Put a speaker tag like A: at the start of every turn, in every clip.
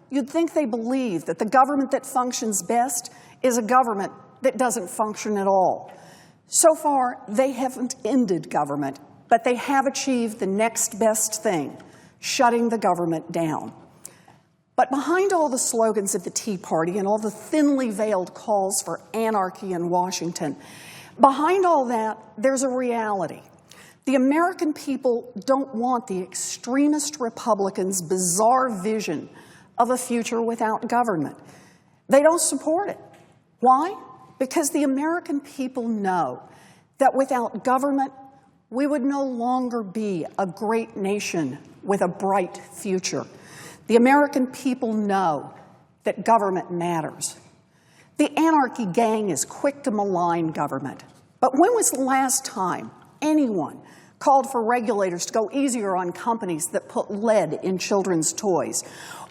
A: you'd think they believe that the government that functions best is a government that doesn't function at all. So far, they haven't ended government, but they have achieved the next best thing, shutting the government down. But behind all the slogans of the Tea Party and all the thinly veiled calls for anarchy in Washington, behind all that, there's a reality. The American people don't want the extremist Republicans' bizarre vision of a future without government. They don't support it. Why? Because the American people know that without government, we would no longer be a great nation with a bright future. The American people know that government matters. The Anarchy gang is quick to malign government. But when was the last time anyone called for regulators to go easier on companies that put lead in children's toys,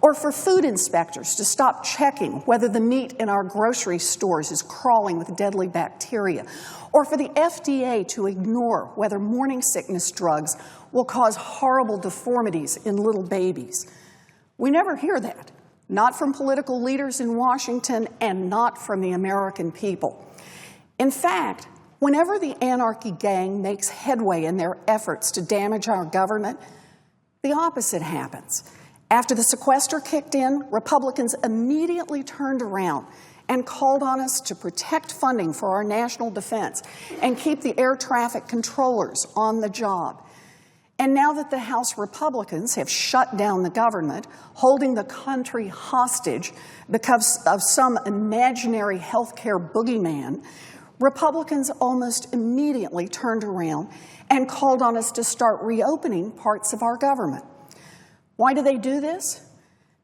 A: or for food inspectors to stop checking whether the meat in our grocery stores is crawling with deadly bacteria, or for the FDA to ignore whether morning sickness drugs will cause horrible deformities in little babies? We never hear that, not from political leaders in Washington and not from the American people. In fact, whenever the Anarchy gang makes headway in their efforts to damage our government, the opposite happens. After the sequester kicked in, Republicans immediately turned around and called on us to protect funding for our national defense and keep the air traffic controllers on the job. And now that the House Republicans have shut down the government, holding the country hostage because of some imaginary healthcare boogeyman, Republicans almost immediately turned around and called on us to start reopening parts of our government. Why do they do this?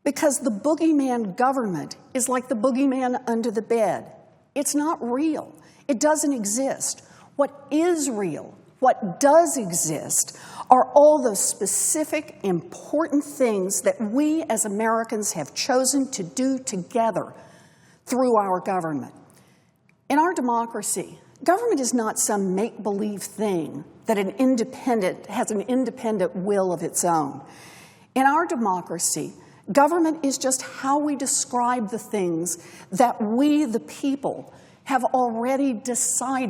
A: Because the boogeyman government is like the boogeyman under the bed. It's not real. It doesn't exist. What is real, what does exist, are all those specific, important things that we as Americans have chosen to do together through our government. In our democracy, government is not some make-believe thing that has an independent will of its own. In our democracy, government is just how we describe the things that we, the people, have already decided